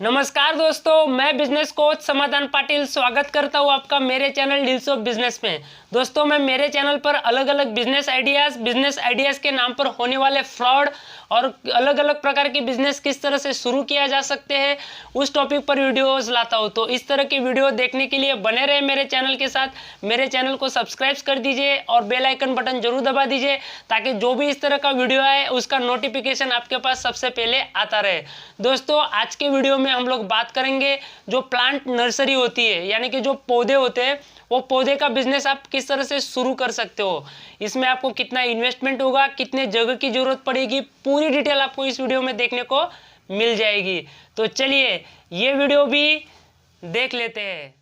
नमस्कार दोस्तों, मैं बिजनेस कोच समाधान पाटिल स्वागत करता हूं आपका मेरे चैनल डील्स ऑफ बिजनेस में। दोस्तों, मैं मेरे चैनल पर अलग अलग बिजनेस आइडियाज़ के नाम पर होने वाले फ्रॉड और अलग अलग प्रकार के बिजनेस किस तरह से शुरू किया जा सकते हैं उस टॉपिक पर वीडियोस लाता हूं। तो इस तरह की वीडियो देखने के लिए बने रहे मेरे चैनल के साथ। मेरे चैनल को सब्सक्राइब कर दीजिए और बेल आइकन बटन जरूर दबा दीजिए ताकि जो भी इस तरह का वीडियो आए उसका नोटिफिकेशन आपके पास सबसे पहले आता रहे। दोस्तों, आज के वीडियो में हम लोग बात करेंगे जो प्लांट नर्सरी होती है, यानी कि जो पौधे होते हैं, वो पौधे का बिजनेस आप किस तरह से शुरू कर सकते हो। इसमें आपको कितना इन्वेस्टमेंट होगा, कितने जगह की जरूरत पड़ेगी, पूरी डिटेल आपको इस वीडियो में देखने को मिल जाएगी। तो चलिए ये वीडियो भी देख लेते हैं।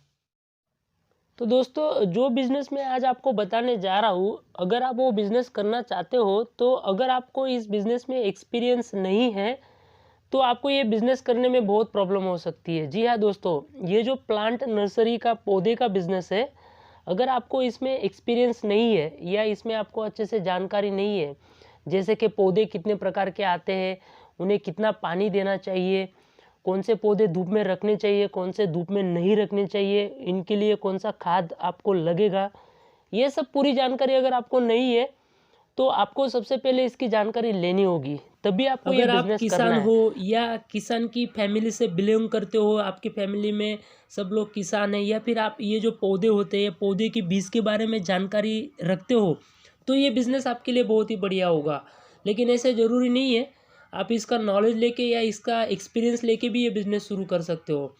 तो दोस्तों, जो बिज़नेस मैं आज आपको बताने जा रहा हूँ, अगर आप वो बिज़नेस करना चाहते हो, तो अगर आपको इस बिज़नेस में एक्सपीरियंस नहीं है तो आपको ये बिज़नेस करने में बहुत प्रॉब्लम हो सकती है। जी हाँ दोस्तों, ये जो प्लांट नर्सरी का पौधे का बिज़नेस है, अगर आपको इसमें एक्सपीरियंस नहीं है या इसमें आपको अच्छे से जानकारी नहीं है, जैसे कि पौधे कितने प्रकार के आते हैं, उन्हें कितना पानी देना चाहिए, कौन से पौधे धूप में रखने चाहिए, कौन से धूप में नहीं रखने चाहिए, इनके लिए कौन सा खाद आपको लगेगा, ये सब पूरी जानकारी अगर आपको नहीं है तो आपको सबसे पहले इसकी जानकारी लेनी होगी, तभी आपको ये अगर आप बिजनेस करना किसान है। हो या किसान की फैमिली से बिलोंग करते हो, आपकी फैमिली में सब लोग किसान हैं, या फिर आप ये जो पौधे होते हैं, पौधे के बीज के बारे में जानकारी रखते हो, तो ये बिज़नेस आपके लिए बहुत ही बढ़िया होगा। लेकिन ऐसे ज़रूरी नहीं है, आप इसका नॉलेज लेके या इसका एक्सपीरियंस लेके भी ये बिज़नेस शुरू कर सकते हो।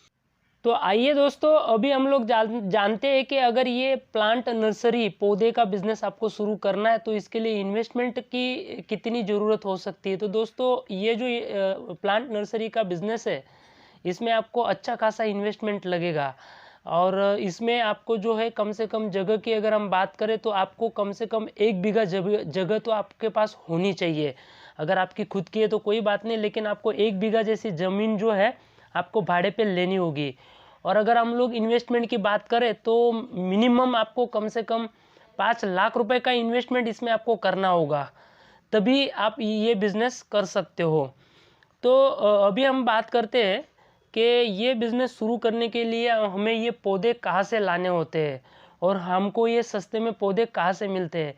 तो आइए दोस्तों, अभी हम लोग जानते हैं कि अगर ये प्लांट नर्सरी पौधे का बिजनेस आपको शुरू करना है तो इसके लिए इन्वेस्टमेंट की कितनी ज़रूरत हो सकती है। तो दोस्तों, ये जो प्लांट नर्सरी का बिजनेस है, इसमें आपको अच्छा खासा इन्वेस्टमेंट लगेगा और इसमें आपको जो है कम से कम जगह की अगर हम बात करें तो आपको कम से कम 1 बीघा जगह तो आपके पास होनी चाहिए। अगर आपकी खुद की है तो कोई बात नहीं, लेकिन आपको 1 बीघा जैसी ज़मीन जो है आपको भाड़े पे लेनी होगी। और अगर हम लोग इन्वेस्टमेंट की बात करें तो मिनिमम आपको कम से कम 5 लाख रुपए का इन्वेस्टमेंट इसमें आपको करना होगा, तभी आप ये बिज़नेस कर सकते हो। तो अभी हम बात करते हैं कि ये बिज़नेस शुरू करने के लिए हमें ये पौधे कहाँ से लाने होते हैं और हमको ये सस्ते में पौधे कहाँ से मिलते हैं।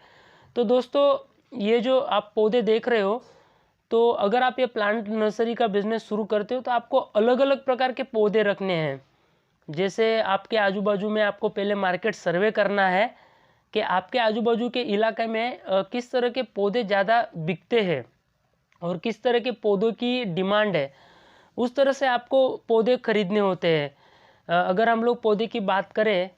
तो दोस्तों, ये जो आप पौधे देख रहे हो, तो अगर आप ये प्लांट नर्सरी का बिज़नेस शुरू करते हो तो आपको अलग अलग प्रकार के पौधे रखने हैं। जैसे आपके आजू बाजू में आपको पहले मार्केट सर्वे करना है कि आपके आजू बाजू के इलाके में किस तरह के पौधे ज़्यादा बिकते हैं और किस तरह के पौधों की डिमांड है, उस तरह से आपको पौधे खरीदने होते हैं। अगर हम लोग पौधे की बात करें,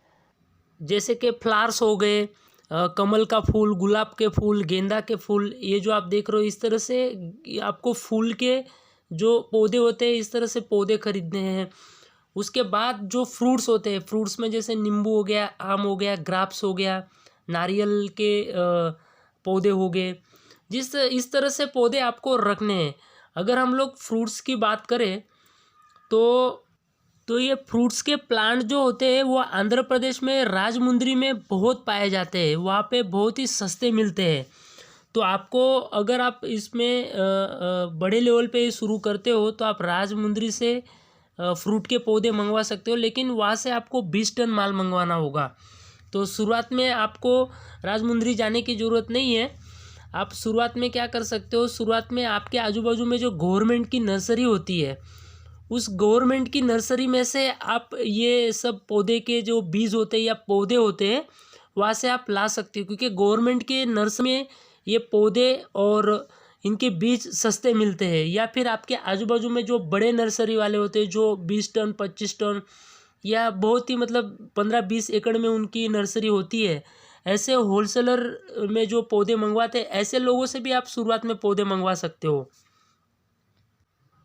जैसे कि फ्लावर्स हो गए, कमल का फूल, गुलाब के फूल, गेंदा के फूल, ये जो आप देख रहे हो, इस तरह से आपको फूल के जो पौधे होते हैं, इस तरह से पौधे खरीदने हैं। उसके बाद जो फ्रूट्स होते हैं, फ्रूट्स में जैसे नींबू हो गया, आम हो गया, ग्राप्स हो गया, नारियल के पौधे हो गए, जिस इस तरह से पौधे आपको रखने हैं। अगर हम लोग फ्रूट्स की बात करें तो ये फ्रूट्स के प्लांट जो होते हैं वो आंध्र प्रदेश में राजमुंदरी में बहुत पाए जाते हैं, वहाँ पे बहुत ही सस्ते मिलते हैं। तो आपको अगर आप इसमें बड़े लेवल पे शुरू करते हो तो आप राजमुंदरी से फ्रूट के पौधे मंगवा सकते हो, लेकिन वहाँ से आपको 20 टन माल मंगवाना होगा। तो शुरुआत में आपको राजमुंदरी जाने की ज़रूरत नहीं है। आप शुरुआत में क्या कर सकते हो, शुरुआत में आपके आजू बाजू में जो गवर्नमेंट की नर्सरी होती है, उस गवर्नमेंट की नर्सरी में से आप ये सब पौधे के जो बीज होते हैं या पौधे होते हैं, वहाँ से आप ला सकते हो, क्योंकि गवर्नमेंट के नर्सरी में ये पौधे और इनके बीज सस्ते मिलते हैं। या फिर आपके आजू बाजू में जो बड़े नर्सरी वाले होते हैं, जो 20 टन 25 टन या बहुत ही मतलब 15-20 एकड़ में उनकी नर्सरी होती है, ऐसे होलसेलर में जो पौधे मंगवाते हैं, ऐसे लोगों से भी आप शुरुआत में पौधे मंगवा सकते हो।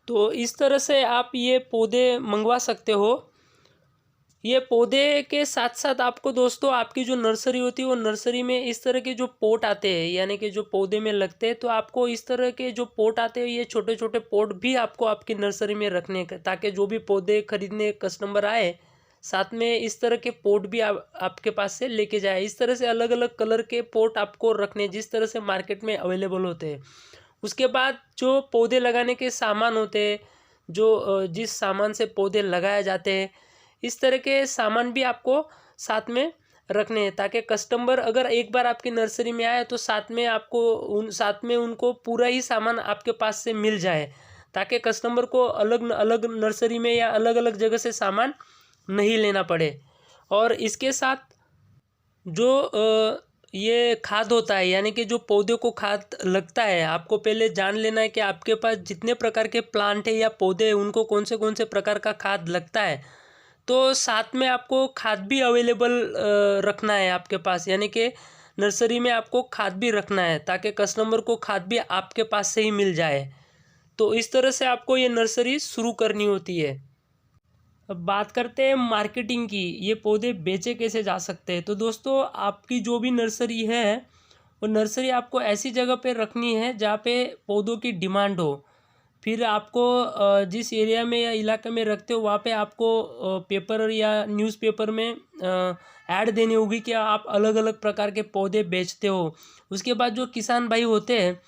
तो इस तरह से आप ये पौधे मंगवा सकते हो। ये पौधे के साथ साथ आपको दोस्तों, आपकी जो नर्सरी होती है वो नर्सरी में इस तरह के जो पोट आते हैं, यानी कि जो पौधे में लगते हैं, तो आपको इस तरह के जो पोट आते हैं, ये छोटे छोटे पोट भी आपको आपकी नर्सरी में रखने का, ताकि जो भी पौधे खरीदने कस्टमर आए, साथ में इस तरह के पोट भी आपके पास से लेके जाए। इस तरह से अलग अलग कलर के पोट आपको रखने, जिस तरह से मार्केट में अवेलेबल होते हैं। उसके बाद जो पौधे लगाने के सामान होते हैं, जो जिस सामान से पौधे लगाए जाते हैं, इस तरह के सामान भी आपको साथ में रखने हैं, ताकि कस्टमर अगर एक बार आपकी नर्सरी में आए तो साथ में उनको पूरा ही सामान आपके पास से मिल जाए, ताकि कस्टमर को अलग अलग नर्सरी में या अलग अलग जगह से सामान नहीं लेना पड़े। और इसके साथ जो ये खाद होता है, यानी कि जो पौधे को खाद लगता है, आपको पहले जान लेना है कि आपके पास जितने प्रकार के प्लांट है या पौधे हैं उनको कौन से प्रकार का खाद लगता है। तो साथ में आपको खाद भी अवेलेबल रखना है आपके पास, यानी कि नर्सरी में आपको खाद भी रखना है, ताकि कस्टमर को खाद भी आपके पास से ही मिल जाए। तो इस तरह से आपको ये नर्सरी शुरू करनी होती है। अब बात करते हैं मार्केटिंग की, ये पौधे बेचे कैसे जा सकते हैं। तो दोस्तों, आपकी जो भी नर्सरी है वो नर्सरी आपको ऐसी जगह पे रखनी है जहाँ पे पौधों की डिमांड हो। फिर आपको जिस एरिया में या इलाके में रखते हो वहाँ पे आपको पेपर या न्यूज़पेपर में ऐड देनी होगी कि आप अलग अलग प्रकार के पौधे बेचते हो। उसके बाद जो किसान भाई होते हैं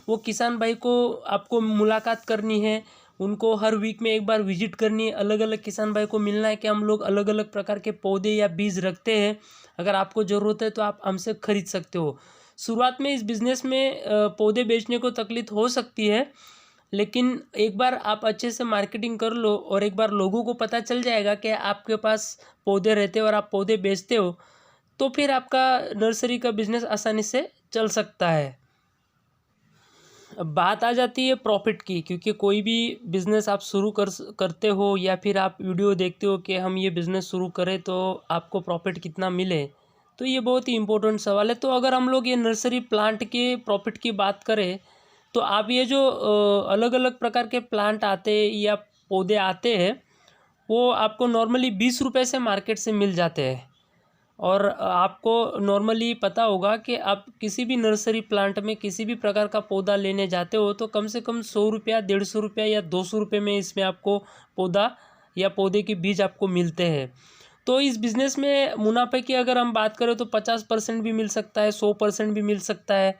वो किसान भाई को आपको मुलाकात करनी है, उनको हर वीक में एक बार विजिट करनी है, अलग अलग किसान भाई को मिलना है कि हम लोग अलग अलग प्रकार के पौधे या बीज रखते हैं, अगर आपको ज़रूरत है तो आप हमसे खरीद सकते हो। शुरुआत में इस बिज़नेस में पौधे बेचने को तकलीफ हो सकती है, लेकिन एक बार आप अच्छे से मार्केटिंग कर लो और एक बार लोगों को पता चल जाएगा कि आपके पास पौधे रहते हो और आप पौधे बेचते हो, तो फिर आपका नर्सरी का बिज़नेस आसानी से चल सकता है। अब बात आ जाती है प्रॉफिट की, क्योंकि कोई भी बिज़नेस आप शुरू करते हो या फिर आप वीडियो देखते हो कि हम ये बिज़नेस शुरू करें तो आपको प्रॉफिट कितना मिले, तो ये बहुत ही इम्पोर्टेंट सवाल है। तो अगर हम लोग ये नर्सरी प्लांट के प्रॉफिट की बात करें तो आप ये जो अलग अलग प्रकार के प्लांट आते हैं या पौधे आते हैं वो आपको नॉर्मली 20 रुपये से मार्केट से मिल जाते हैं। और आपको नॉर्मली पता होगा कि आप किसी भी नर्सरी प्लांट में किसी भी प्रकार का पौधा लेने जाते हो तो कम से कम 100 रुपया, 150 रुपया या 200 रुपये में इसमें आपको पौधा या पौधे के बीज आपको मिलते हैं। तो इस बिज़नेस में मुनाफे की अगर हम बात करें तो 50% भी मिल सकता है, 100% भी मिल सकता है।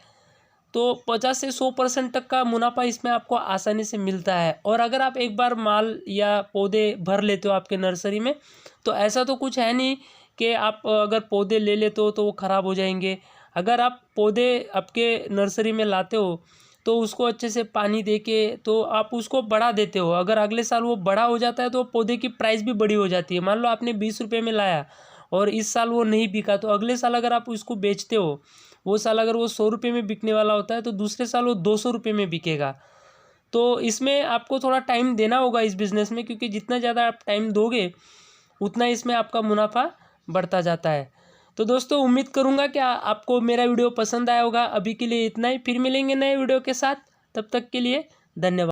तो 50 से 100% तक का मुनाफा इसमें आपको आसानी से मिलता है। और अगर आप एक बार माल या पौधे भर लेते हो आपके नर्सरी में, तो ऐसा तो कुछ है नहीं कि आप अगर पौधे ले लेते हो तो वो ख़राब हो जाएंगे। अगर आप पौधे आपके नर्सरी में लाते हो तो उसको अच्छे से पानी दे के तो आप उसको बढ़ा देते हो। अगर अगले साल वो बड़ा हो जाता है तो पौधे की प्राइस भी बड़ी हो जाती है। मान लो आपने 20 रुपये में लाया और इस साल वो नहीं बिका, तो अगले साल अगर आप उसको बेचते हो, वो साल अगर वो 100 रुपये में बिकने वाला होता है तो दूसरे साल वो 200 रुपये में बिकेगा। तो इसमें आपको थोड़ा टाइम देना होगा इस बिज़नेस में, क्योंकि जितना ज़्यादा आप टाइम दोगे उतना इसमें आपका मुनाफा बढ़ता जाता है। तो दोस्तों, उम्मीद करूँगा कि आपको मेरा वीडियो पसंद आया होगा। अभी के लिए इतना ही, फिर मिलेंगे नए वीडियो के साथ, तब तक के लिए धन्यवाद।